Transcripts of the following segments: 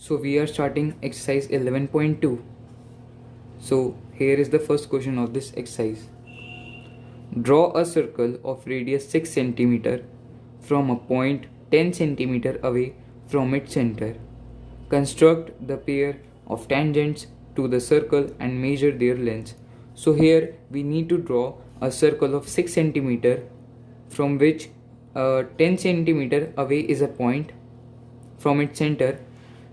So we are starting exercise 11.2. So here is the first question of this exercise. Draw a circle of radius 6 cm from a point 10 cm away from its center. Construct the pair of tangents to the circle and measure their lengths. So here we need to draw a circle of 6 cm from which 10 cm away is a point from its center,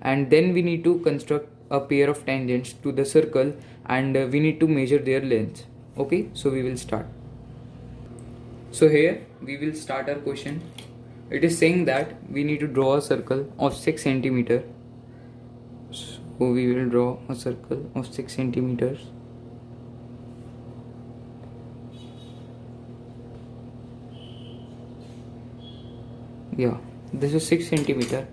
and then we need to construct a pair of tangents to the circle and we need to measure their length. Okay, so we will start. So here we will start our question. It is saying that we need to draw a circle of 6 centimeter. So we will draw a circle of 6 centimeters. Yeah, this is 6 centimeter.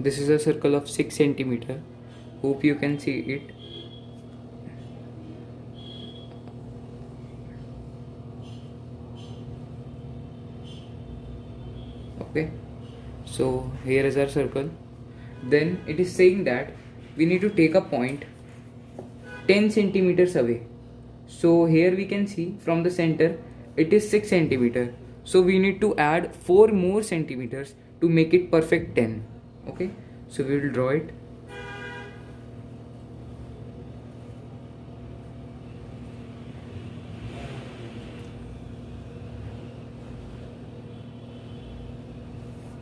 This is a circle of 6 centimeter. Hope you can see it. Okay, so here is our circle. Then it is saying that we need to take a point 10 centimeters away. So here we can see from the center it is 6 centimeter. So we need to add 4 more centimeters to make it perfect 10. Okay, so we will draw it.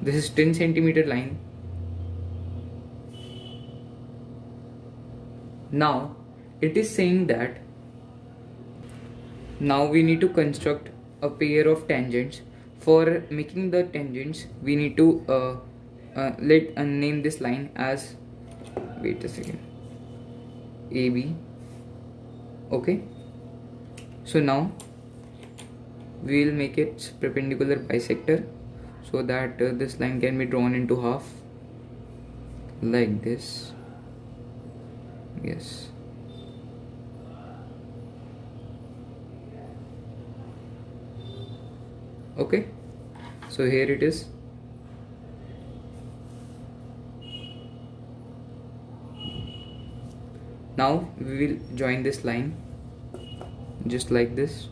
This is 10 centimeter line. Now it is saying that now we need to construct a pair of tangents. For making the tangents we need to name this line as, wait a second, AB. Okay, so now we will make it perpendicular bisector so that this line can be drawn into half like this. Yes, okay, so here it is. Now we will join this line just like this.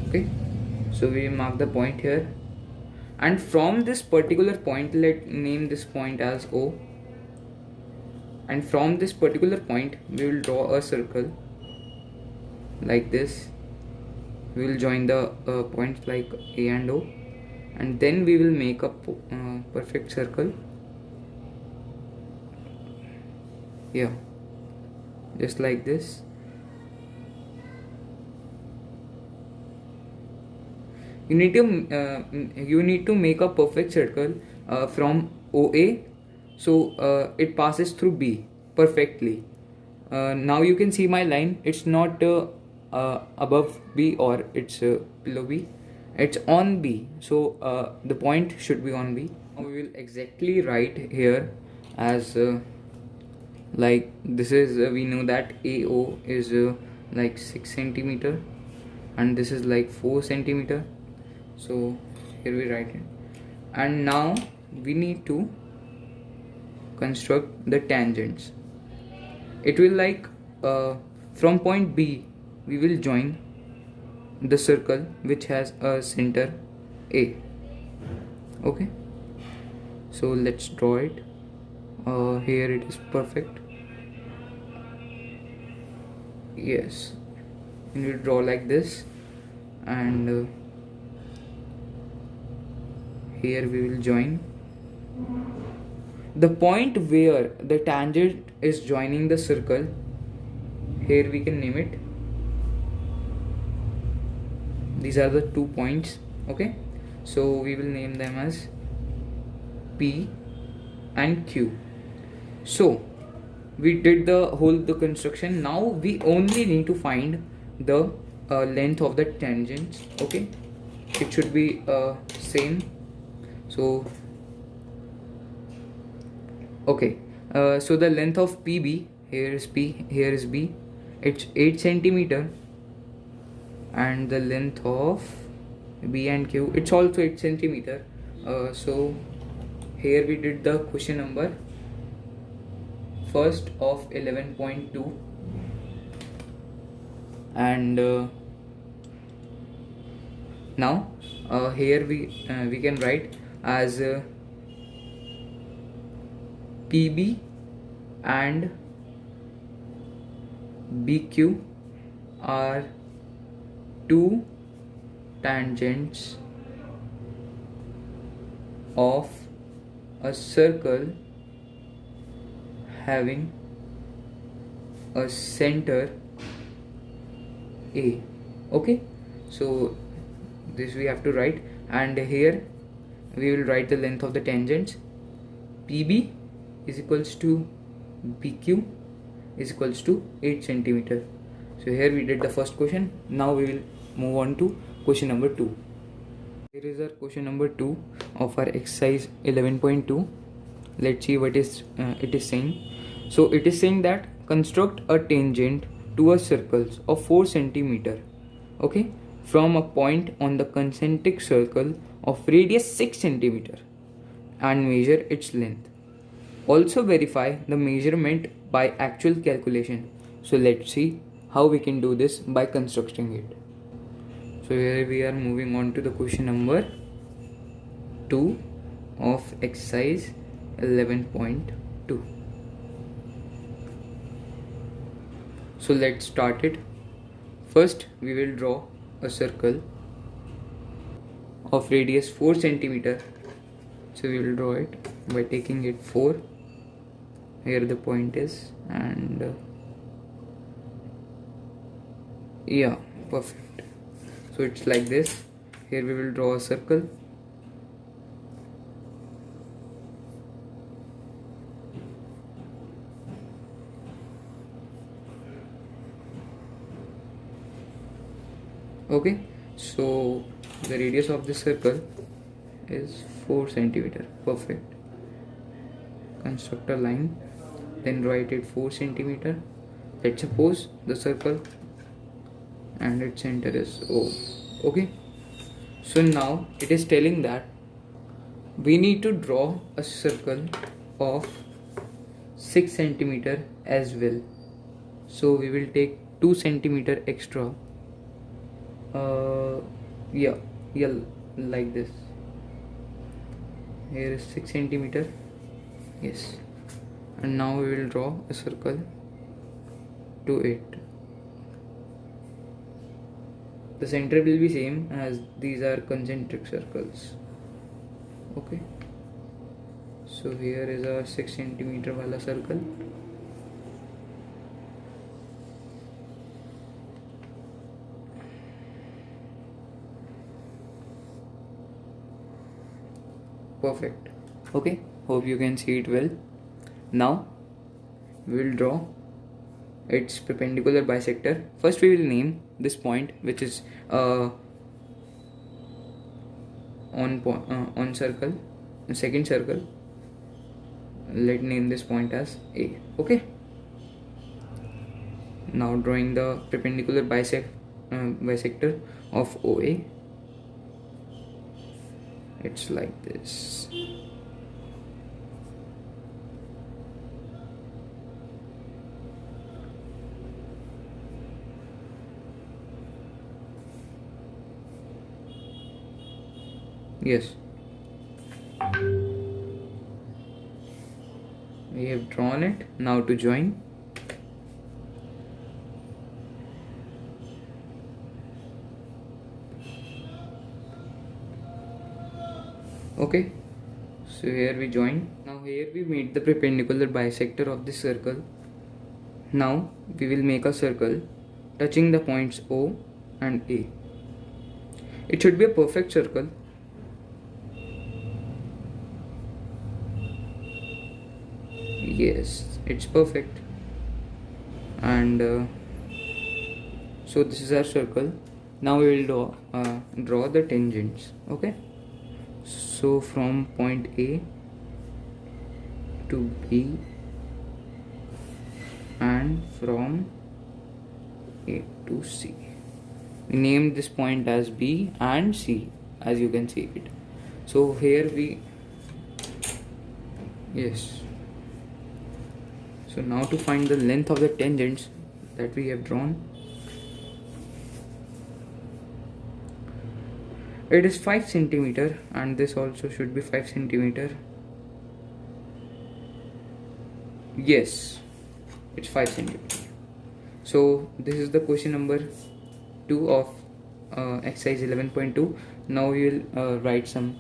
Okay, so we mark the point here, and from this particular point, let name this point as O, and from this particular point we will draw a circle like this. We will join the points like A and O, and then we will make a perfect circle. Yeah, just like this. You need to make a perfect circle from OA, so it passes through B perfectly. Now you can see my line. It's not above B or it's below B. It's on B, so the point should be on B. Now we will exactly write here as like this is we know that AO is like 6 centimeter and this is like 4 centimeter. So here we write it, and now we need to construct the tangents. It will like from point B we will join the circle which has a center A. Okay, so let's draw it. Here it is perfect. Yes, you need to draw like this, and here we will join the point where the tangent is joining the circle. Here we can name it. These are the 2 points. Okay, so we will name them as P and Q. So we did the construction. Now we only need to find the length of the tangents. Okay, it should be same. So okay, so the length of PB, here is P, here is B, it's 8 centimeter, and the length of B and Q, it's also 8 centimeter. So here we did the question number first of 11.2, and now here we can write as PB and BQ are two tangents of a circle having a center A. Okay, so this we have to write, and here we will write the length of the tangents. PB is equals to BQ is equals to 8 centimeter. So here we did the first question. Now we will move on to question number 2. Here is our question number 2 of our exercise 11.2. Let's see what is it is saying. So it is saying that construct a tangent to a circle of 4 centimeter, okay, from a point on the concentric circle of radius 6 centimeter and measure its length. Also verify the measurement by actual calculation. So let's see how we can do this by constructing it. So here we are moving on to the question number 2 of exercise 11.2. So let's start it. First we will draw a circle of radius 4 centimeter. So we will draw it by taking it 4. Here the point is, and yeah, perfect. So it's like this. Here we will draw a circle. Okay, so the radius of this circle is 4 centimeter. Perfect. Construct a line, then write it 4 centimeter. Let's suppose the circle and its center is O. Okay, so now it is telling that we need to draw a circle of 6 centimeter as well. So we will take 2 centimeter extra. Yeah, like this. Here is 6 centimeter. Yes, and now we will draw a circle to it. The center will be same as these are concentric circles. Okay, so here is a 6 centimeter wala circle. Perfect. Okay, hope you can see it well. Now we will draw its perpendicular bisector. First we will name this point, which is on circle, second circle. Let name this point as A. Okay, now drawing the perpendicular bisector of OA. It's like this. Yes, we have drawn it. Now to join. Okay, so here we join. Now here we made the perpendicular bisector of this circle. Now we will make a circle touching the points O and A. It should be a perfect circle. Yes, it's perfect. And so this is our circle. Now we will draw the tangents. Okay, so from point A to B and from A to C. We name this point as B and C, as you can see it. So here we, yes, so now to find the length of the tangents that we have drawn, it is 5 centimeter, and this also should be 5 centimeter. Yes, it's 5 centimeter. So this is the question number 2 of exercise 11.2. Now we will write some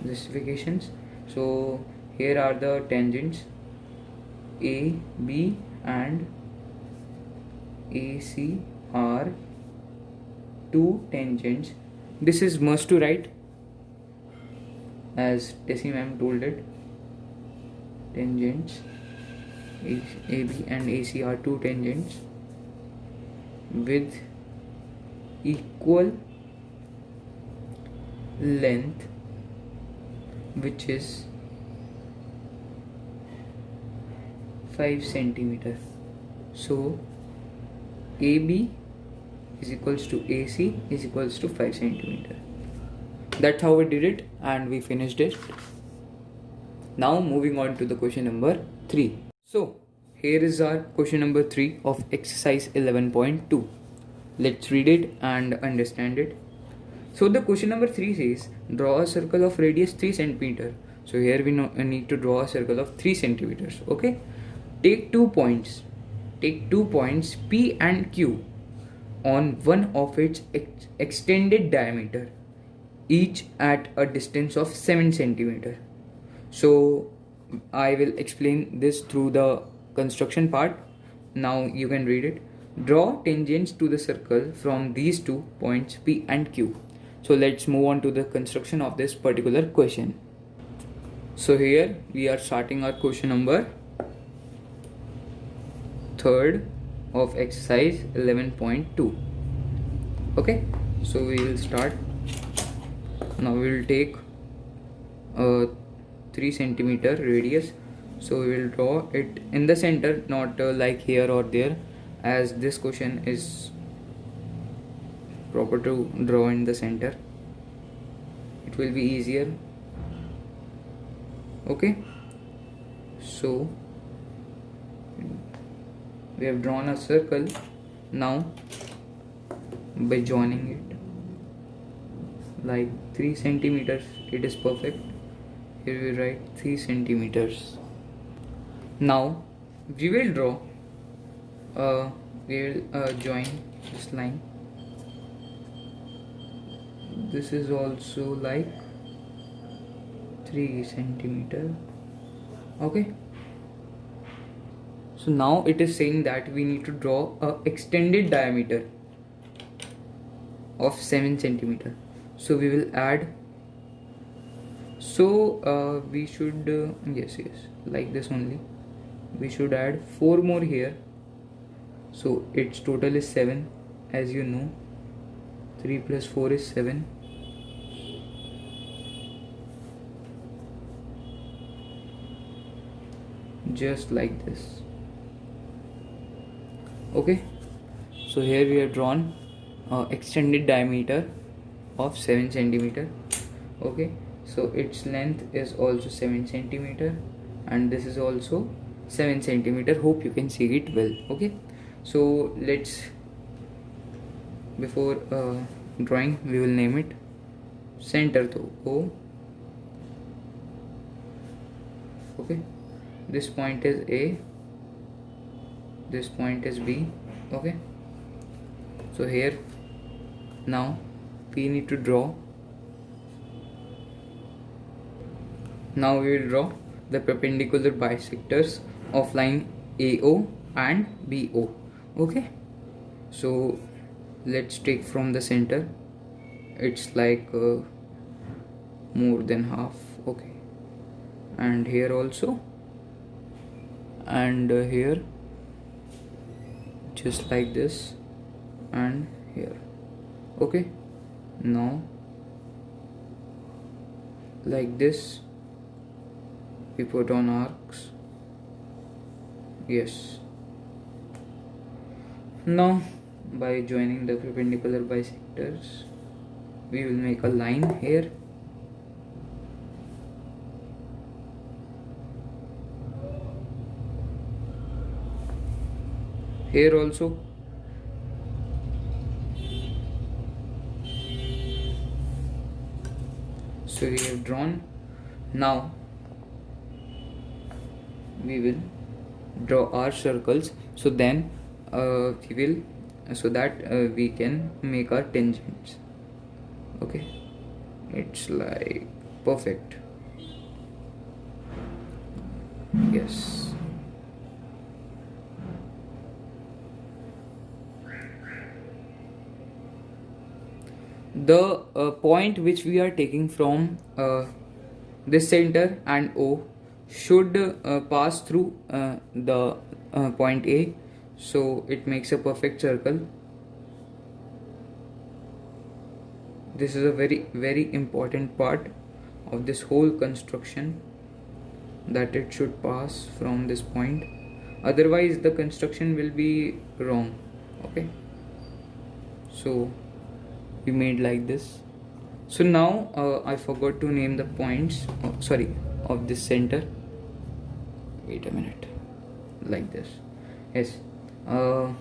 justifications. So here are the tangents A, B and AC are two tangents. This is must to write, as Tessie ma'am told it. Tangents AB and AC are two tangents with equal length, which is 5 centimeter. So AB is equals to AC is equals to 5 centimeter. That's how we did it, and we finished it. Now moving on to the question number 3. So here is our question number 3 of exercise 11.2. Let's read it and understand it. So the question number 3 says, draw a circle of radius 3 centimeter. So here we need to draw a circle of 3 centimeters. Okay. Take 2 points P and Q on one of its extended diameter, each at a distance of 7 centimeter. So I will explain this through the construction part. Now you can read it. Draw tangents to the circle from these 2 points P and Q. So let's move on to the construction of this particular question. So here we are starting our question number 3rd of exercise 11.2. Okay, so we will start. Now we will take a 3 centimeter radius. So we will draw it in the center, not like here or there, as this question is proper to draw in the center. It will be easier. Okay, so we have drawn a circle. Now by joining it like 3 centimeters, it is perfect. Here we write 3 centimeters. Now we will draw we will join this line. This is also like 3 centimeter. Okay, so now it is saying that we need to draw a extended diameter of 7 centimeter. So we will add, so we should yes like this only. We should add 4 more here. So its total is 7, as you know. 3 plus 4 is 7. Just like this. Okay, so here we have drawn extended diameter of 7 centimeter. Okay, so its length is also 7 centimeter, and this is also 7 centimeter. Hope you can see it well. Okay, so let's, before drawing, we will name it center to O. Okay, this point is A, this point is B. Okay, so here now we need to draw. Now we will draw the perpendicular bisectors of line AO and BO. Okay, so let's take from the center. It's like more than half. Okay, and here also and here, just like this, and here. Okay, now like this we put on arcs. Yes. Now by joining the perpendicular bisectors, we will make a line here. Here also. So we have drawn. Now we will draw our circles, so then we will, so that we can make our tangents. Okay, it's like perfect. Yes. The point which we are taking from this center and O should pass through the point A, so it makes a perfect circle. This is a very important part of this whole construction, that it should pass from this point, otherwise the construction will be wrong. Okay, so we made like this. So now I forgot to name the points, of this center. Wait a minute, like this. Yes. So,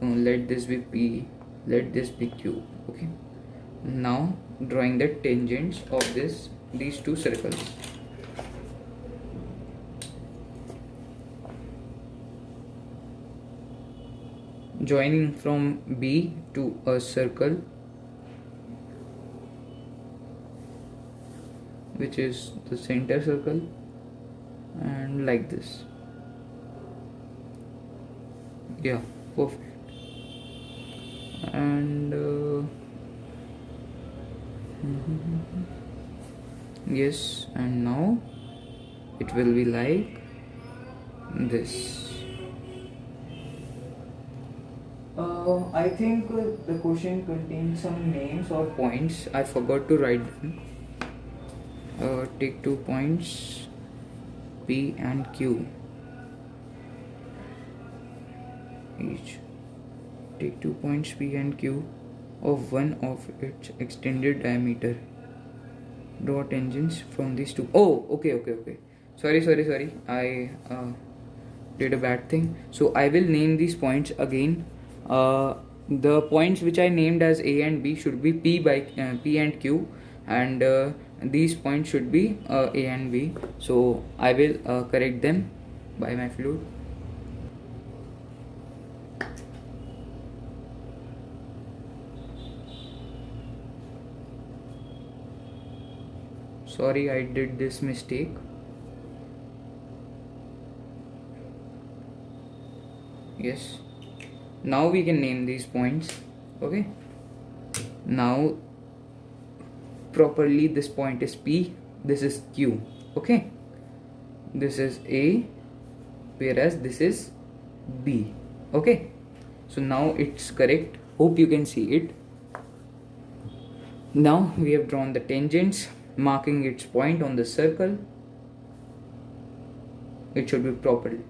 let this be P, let this be Q. Okay, now drawing the tangents of these two circles. Joining from B to a circle which is the center circle, and like this. Yeah, perfect. And yes, and now it will be like this. I think the question contains some names or points. I forgot to write them. Take 2 points P and Q each. Take 2 points P and Q of one of its extended diameter. Draw tangents from these two. Oh, okay. Sorry. I did a bad thing. So I will name these points again. The points which I named as A and B should be P and Q, and these points should be A and B. So I will correct them by my flute. Sorry, I did this mistake. Yes. Now we can name these points. Okay, now properly this point is P, this is Q. Okay, this is A, whereas this is B. Okay, so now it's correct. Hope you can see it. Now we have drawn the tangents marking its point on the circle. It should be properly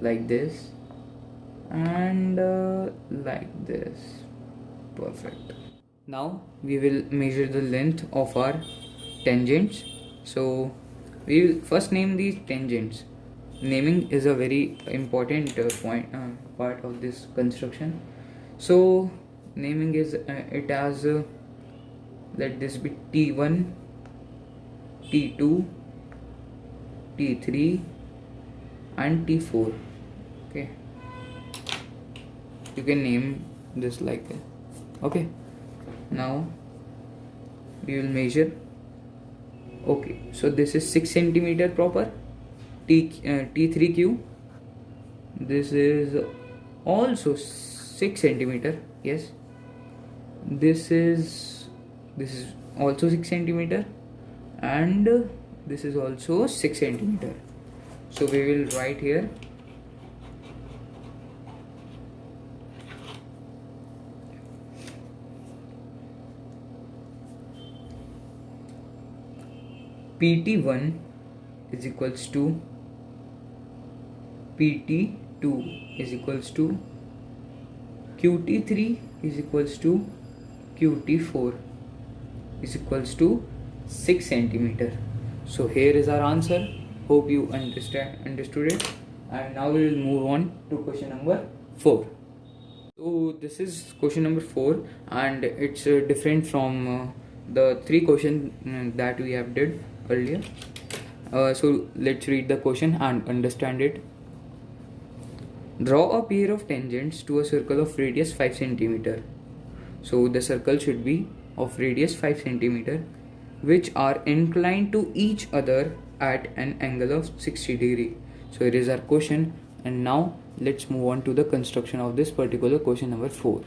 like this and like this. Perfect. Now we will measure the length of our tangents. So we will first name these tangents. Naming is a very important part of this construction. So naming is it as let this be T1, T2, T3 and T4. Okay, you can name this like that. Okay, now we will measure. Okay, so this is 6 centimeter proper. T3Q, this is also 6 centimeter. Yes, this is also 6 centimeter, and this is also 6 centimeter. So we will write here PT1 is equals to PT2 is equals to QT3 is equals to QT4 is equals to 6 centimeter. So here is our answer. Hope you understood it. And now we will move on to question number 4. So this is question number 4, and it's different from the 3 questions that we have did earlier. So let's read the question and understand it. Draw a pair of tangents to a circle of radius 5 centimeter. So the circle should be of radius 5 centimeter, which are inclined to each other at an angle of 60 degree. So it is our question, and now let's move on to the construction of this particular question number 4.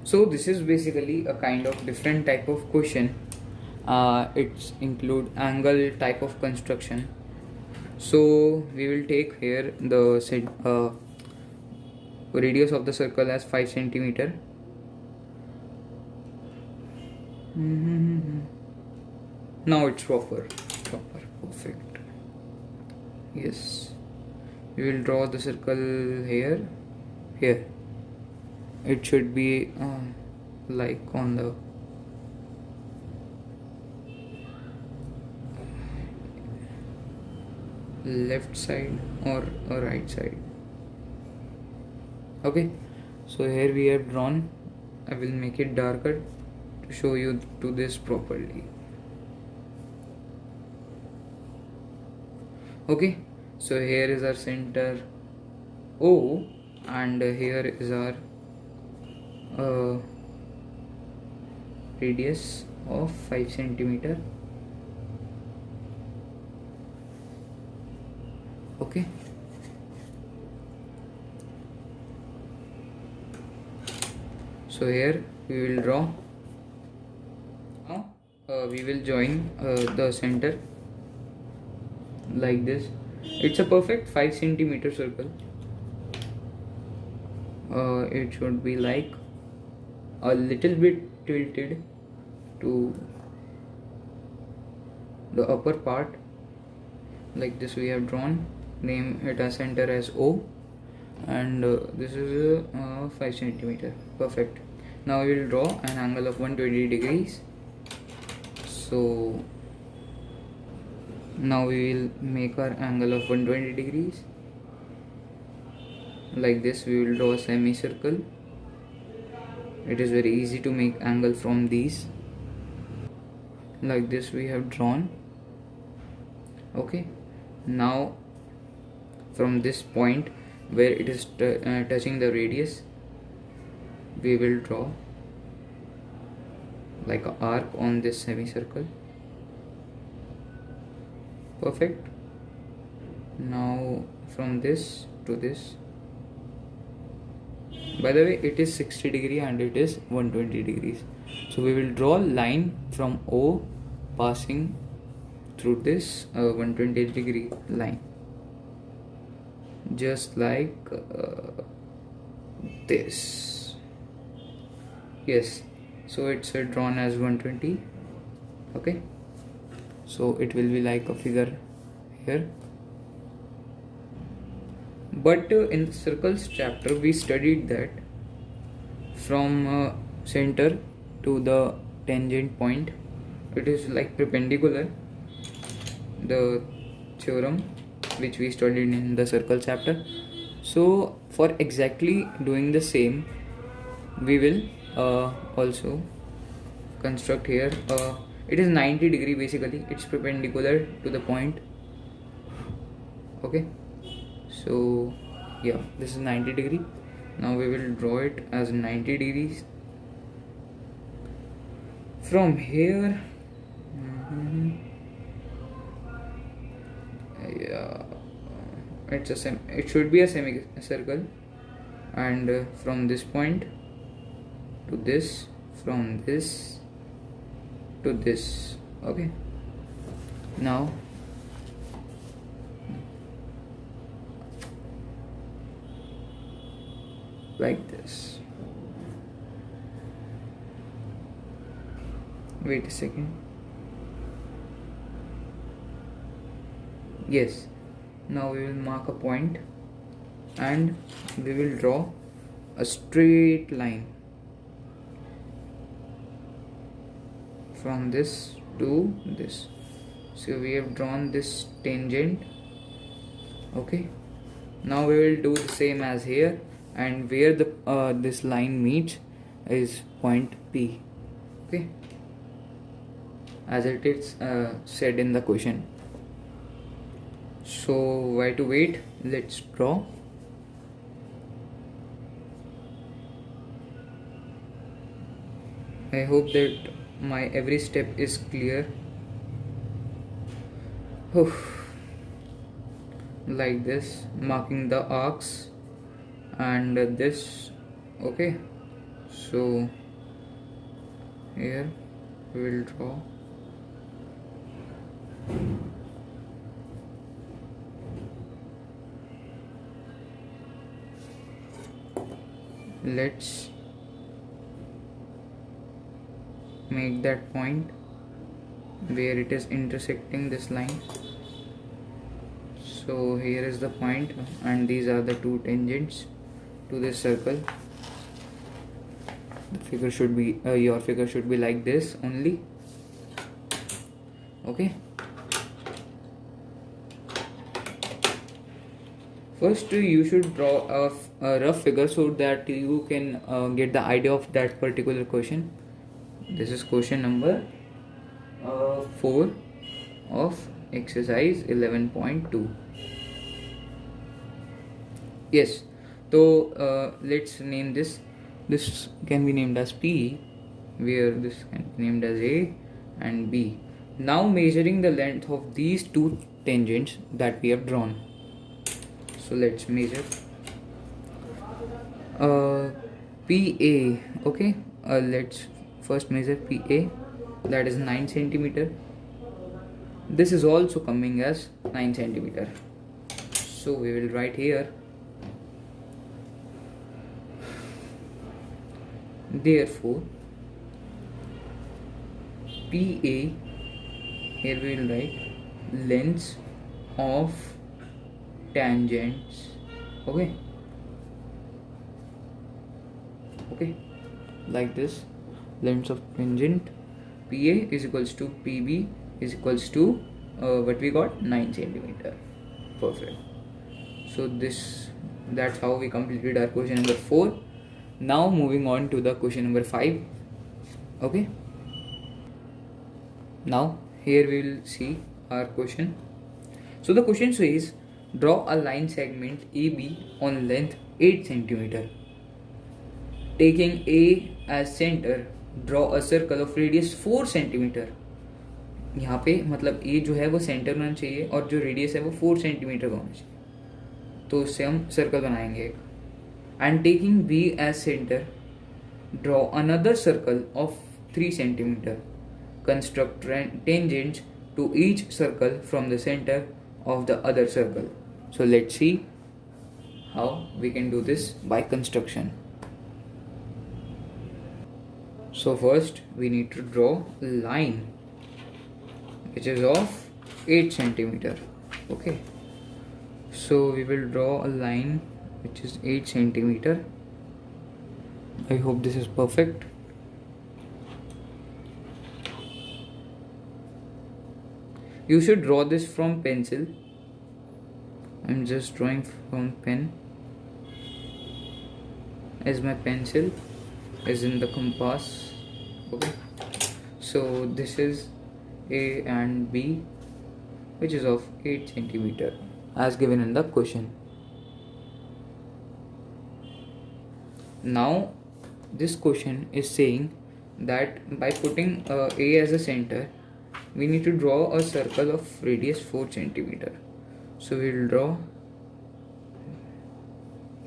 So this is basically a kind of different type of question. It's include angle type of construction. So we will take here the radius of the circle as 5 centimeter. Now it's proper, perfect. Yes, we will draw the circle here. It should be like on the left side or right side. Okay, so here we have drawn. I will make it darker to show you to this properly. Okay, so here is our center O, and here is our radius of 5 centimeter. Okay, so here we will draw. Now we will join the center like this. It's a perfect 5 centimeter circle. It should be like a little bit tilted to the upper part, like this we have drawn. Name it as center as O, and this is 5 centimeter. Perfect. Now we will draw an angle of 120 degrees. So now we will make our angle of 120 degrees. Like this we will draw a semicircle. It is very easy to make angle from these. Like this we have drawn. Okay, now from this point where it is touching the radius, we will draw like an arc on this semicircle. Perfect. Now from this to this, by the way, it is 60 degree and it is 120 degrees. So we will draw a line from O passing through this 120 degree line, just like this. Yes, so it's drawn as 120. Okay, so it will be like a figure here. But in the circles chapter we studied that from center to the tangent point it is like perpendicular, the theorem which we studied in the circle chapter. So for exactly doing the same, we will also construct here. It is 90 degree basically, it's perpendicular to the point. Okay, so yeah, this is 90 degree. Now we will draw it as 90 degrees from here. Yeah, it should be a semicircle, and from this point to this, from this to this. Okay, now like this. Wait a second. Yes, now we will mark a point and we will draw a straight line from this to this. So we have drawn this tangent. Okay, now we will do the same as here, and where the this line meets is point P. Okay, as it is said in the question. So why to wait? Let's draw. I hope that my every step is clear. Like this, marking the arcs and this. Okay, so here we will draw. Let's make that point where it is intersecting this line. So here is the point, and these are the two tangents to this circle. The figure should be your figure should be like this only. Okay, first you should draw a rough figure so that you can get the idea of that particular question. This is question number 4 of exercise 11.2. Yes, so let's name this. This can be named as P, where this can be named as A and B. Now measuring the length of these two tangents that we have drawn. So let's measure PA. Okay, let's first measure PA, that is 9 centimeter. This is also coming as 9 centimeter. So we will write here, therefore PA, here we will write lengths of tangents. Okay, like this, lengths of tangent PA is equals to PB is equals to what we got, 9 centimeter. Perfect. So that's how we completed our question number 4. Now moving on to the question number 5. Okay, now here we will see our question. So the question says, draw a line segment AB on length 8 centimeter. Taking A as center, draw a circle of radius 4 centimeter. यहाँ पे मतलब A जो है वो centre होना चाहिए और जो रेडियस है वो 4 सेंटीमीटर का होना चाहिए, तो उससे हम सर्कल बनाएंगे एक. And taking B as center, draw another circle of 3 centimeter. Construct tangents to each circle from the center of the other circle. So let's see how we can do this by construction. So first we need to draw a line which is of 8 centimeter. Okay, so we will draw a line which is 8 centimeter. I hope this is perfect. You should draw this from pencil. I'm just drawing from pen, as my pencil is in the compass. Okay, so this is A and B, which is of 8 centimeter as given in the question. Now this question is saying that by putting A as a center, we need to draw a circle of radius 4 centimeter. So we will draw,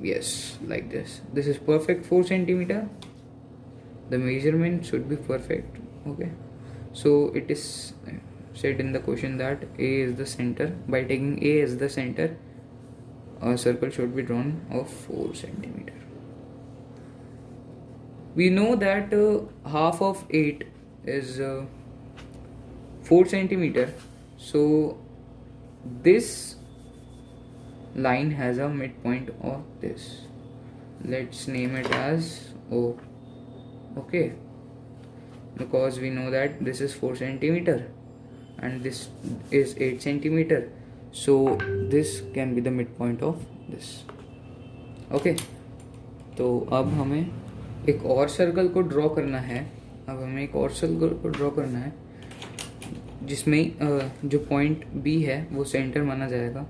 yes, like this. This is perfect 4 centimeter. The measurement should be perfect. Okay, so it is said in the question that A is the center. By taking A as the center, a circle should be drawn of 4 centimeter. We know that half of 8 is 4 centimeter. So this line has a midpoint of this. Let's name it as O. Okay, because we know that this is 4 centimeter and this is 8 centimeter, so this can be the midpoint of this. Okay, तो अब हमें एक और circle को draw करना है. अब हमें एक और सर्कल को ड्रॉ करना है जिसमें जो पॉइंट बी है वो सेंटर माना जाएगा,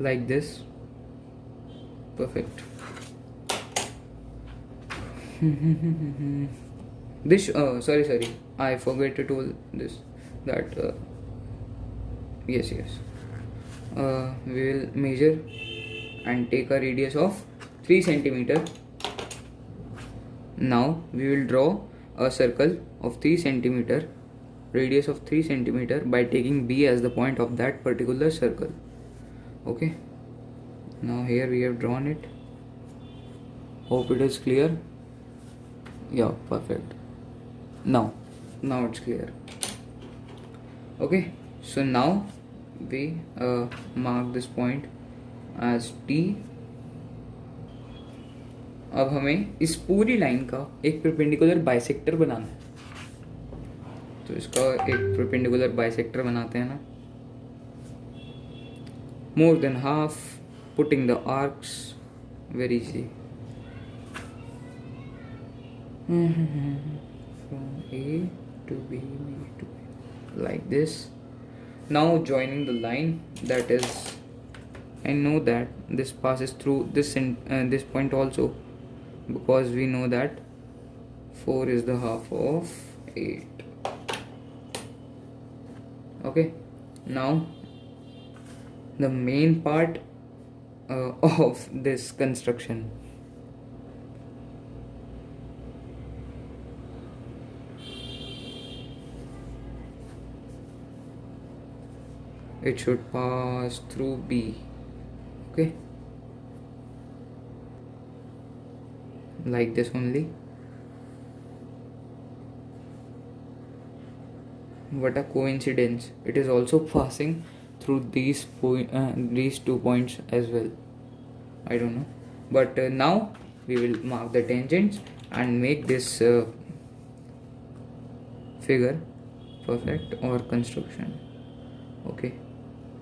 like this. Perfect. This sorry, I forgot to tell this that yes, we will measure and take a radius of 3 centimeter. Now we will draw a circle of 3 centimeter, radius of 3 centimeter, by taking B as the point of that particular circle. Okay, now here we have drawn it. Hope it is clear. Yeah, perfect. Now it's clear. Okay, so now we mark this point as T. अब हमें इस पूरी line का एक perpendicular bisector बनाना है. तो इसका एक परपेंडिकुलर बाइसेक्टर बनाते हैं ना. More than half, putting the arcs very easy. From A to B to B, like this. Now joining the line, that is, I know that this passes through this this point also, because we know that 4 is the half of 8. Okay, now the main part of this construction. It should pass through B. Okay, like this only. What a coincidence, it is also passing through these 2 points as well. I don't know, but now we will mark the tangents and make this figure perfect or construction. Okay,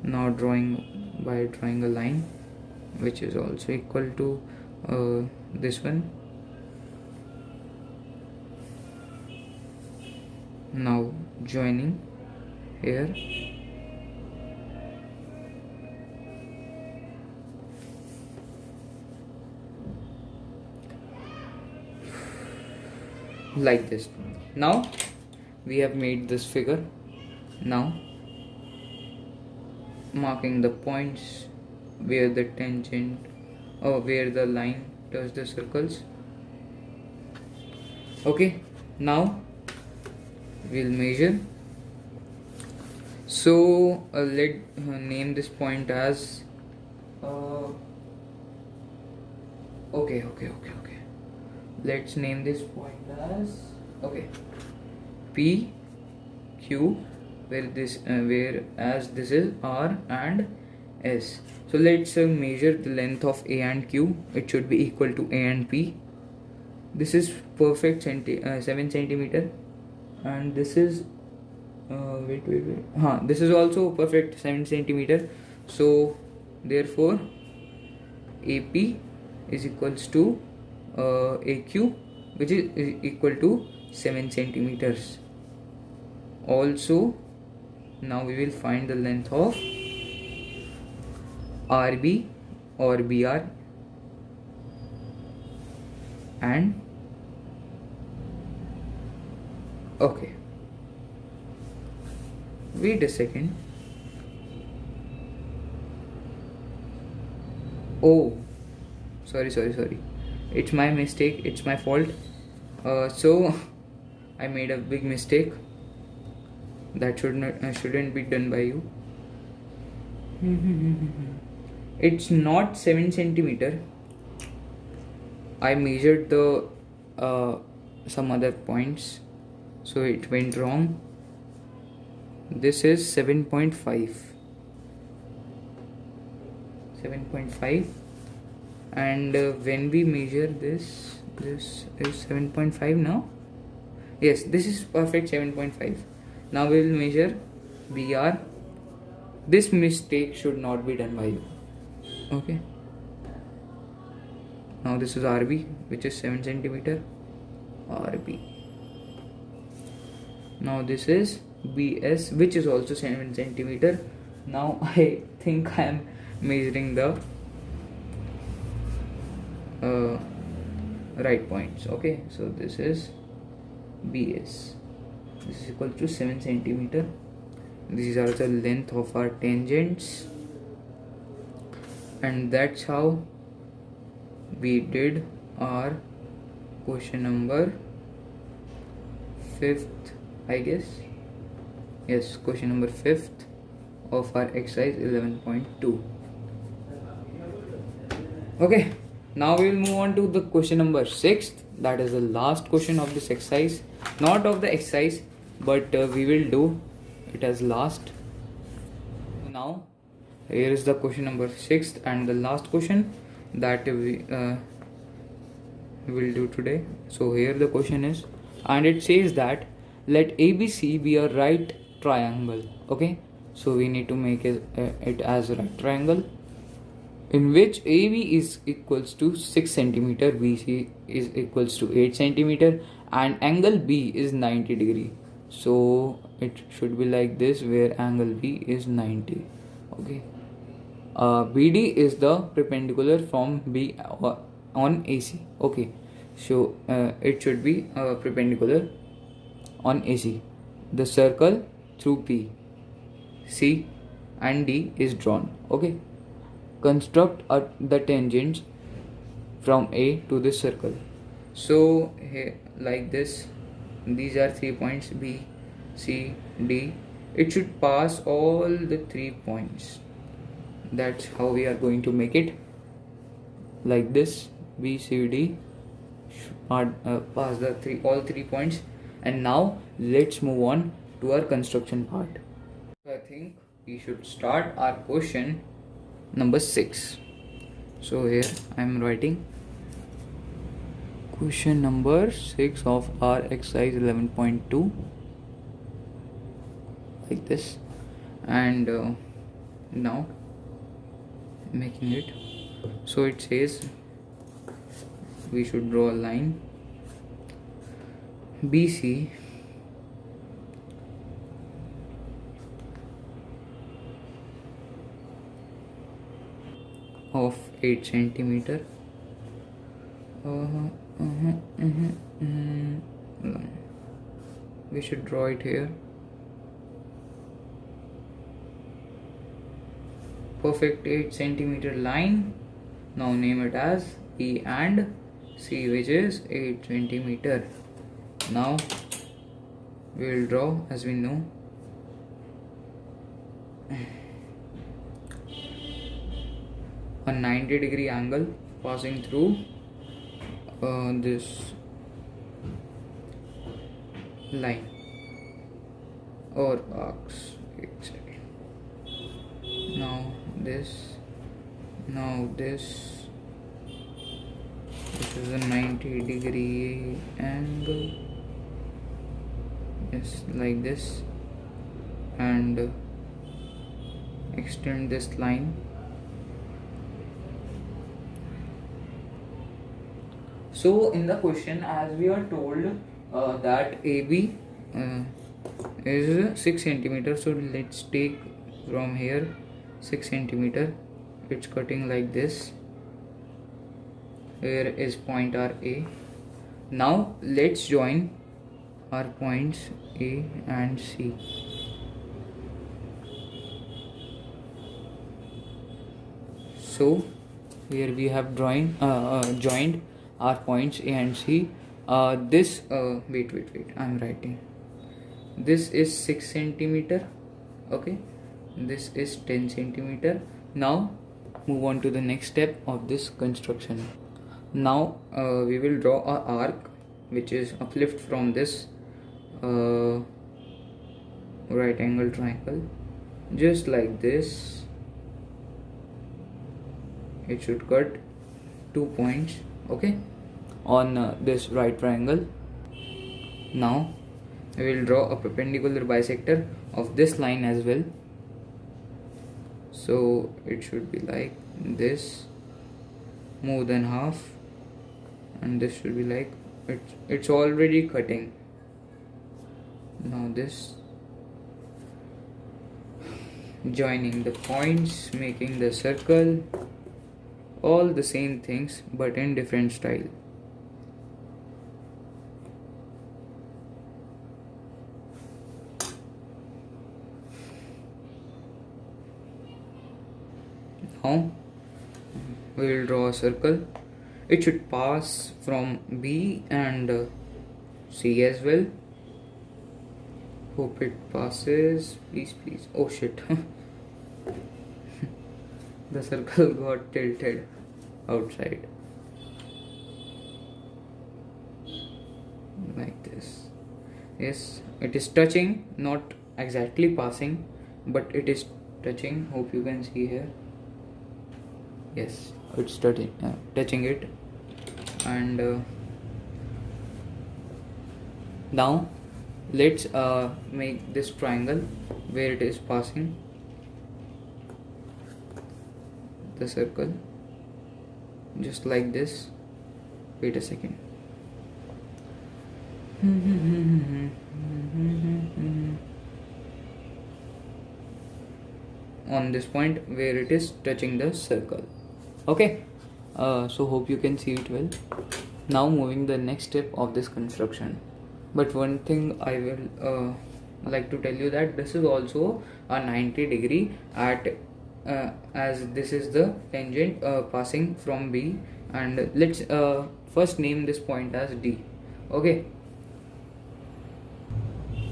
now drawing a line which is also equal to this one. Now joining here. Like this. Now we have made this figure. Now marking the points where the tangent or where the line touch the circles. Okay, now we'll measure. So let name this point as okay, let's name this point as P Q, whereas this is R and S. So let's measure the length of A and Q. It should be equal to A and P. This is perfect 7 centimeter, and this is this is also perfect 7 centimeter. So therefore AP is equals to AQ, which is equal to 7 centimeters. Also, now we will find the length of RB or BR and okay, wait a second. Oh, sorry, it's my mistake, it's my fault. So I made a big mistake that shouldn't be done by you. It's not 7 centimeter. I measured the some other points, so it went wrong. This is 7.5, and when we measure this is 7.5 now. Yes, this is perfect 7.5. Now we will measure BR. This mistake should not be done by you. Okay. Now this is RB, which is 7 centimeter. RB. Now this is BS, which is also 7 centimeter. Now I think I am measuring the right points. Okay, so this is BS. This is equal to 7 centimeter. These are the length of our tangents, and that's how we did our question number 5th, I guess. Yes, question number 5th of our exercise 11.2. Okay, now we will move on to the question number 6th. That is the last question of this exercise. Not of the exercise, but we will do it as last. Now here is the question number 6th and the last question that we will do today. So here the question is, and it says that let ABC be a right triangle. Okay, so we need to make it as a right triangle in which AB is equals to 6 centimeter, BC is equals to 8 centimeter, and angle B is 90 degree. So it should be like this, where angle B is 90. Okay, BD is the perpendicular from B on AC. Okay, so it should be perpendicular on AC. The circle through P, C and D is drawn. Okay, construct the tangents from A to this circle. So here like this, these are 3 points B, C, D. It should pass all the 3 points. That's how we are going to make it. Like this, B, C, D pass the all three points. And now let's move on to our construction part. I think we should start our question number 6. So here I am writing question number 6 of our exercise 11.2 like this, and now making it. So it says we should draw a line BC of 8 centimeter. We should draw it here. Perfect 8 centimeter line. Now name it as E and C, which is 8 centimeter. Now we will draw, as we know, a 90 degree angle passing through this line or arcs. Now this is a 90 degree angle. Yes, like this, and extend this line. So in the question, as we are told that AB is 6 centimeter, so let's take from here 6 centimeter. It's cutting like this. Here is point RA. Now let's join our points A and C. So here we have joined our points A and C. This wait, I'm writing. This is 6 centimeter. Okay, this is 10 centimeter. Now move on to the next step of this construction. Now we will draw an arc which is uplift from this right angle triangle, just like this. It should cut 2 points, okay, on this right triangle. Now we will draw a perpendicular bisector of this line as well. So it should be like this, more than half, and this should be like it's already cutting. Now this, joining the points, making the circle, all the same things but in different style. Now we will draw a circle. It should pass from B and C as well. Hope it passes. Please, please. Oh shit. The circle got tilted outside. Like this. Yes, it is touching, not exactly passing, but it is touching. Hope you can see here. Yes, it's touching it. And now let's make this triangle where it is passing the circle, just like this. Wait a second. On this point where it is touching the circle, okay. So hope you can see it well. Now moving the next step of this construction. But one thing I will like to tell you, that this is also a 90-degree at as this is the tangent passing from B, and let's first name this point as D, okay.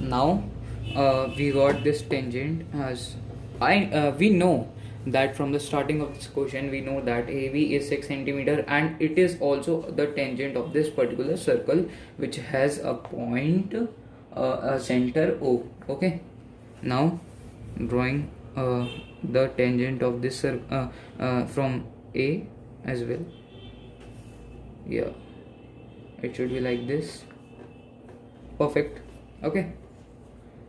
Now we got this tangent as we know that from the starting of this question we know that AB is 6 centimeter, and it is also the tangent of this particular circle, which has a point, a center O, okay. Now drawing the tangent of this from A as well. Yeah, it should be like this. Perfect, okay.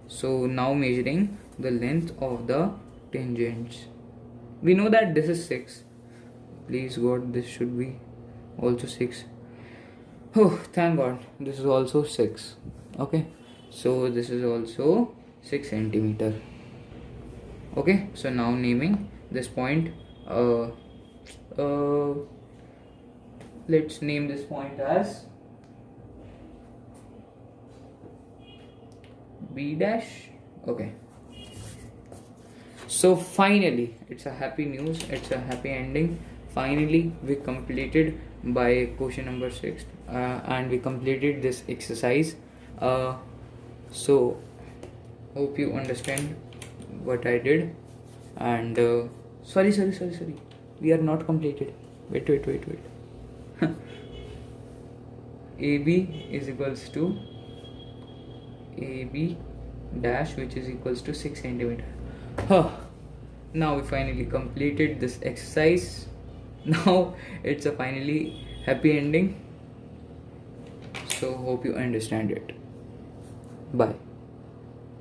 So now measuring the length of the tangents. We know that this is 6. Please God, this should be also 6. Oh, thank God, this is also 6. Okay, so this is also 6 centimeter. Okay, so now naming this point. Let's name this point as B dash. Okay. So finally, it's a happy news, it's a happy ending. Finally we completed by question number 6 and we completed this exercise. So hope you understand what I did. And sorry, we are not completed. Wait. AB is equals to AB dash, which is equals to 6 centimeter. Now we finally completed this exercise. Now it's a finally happy ending. So hope you understand it. Bye.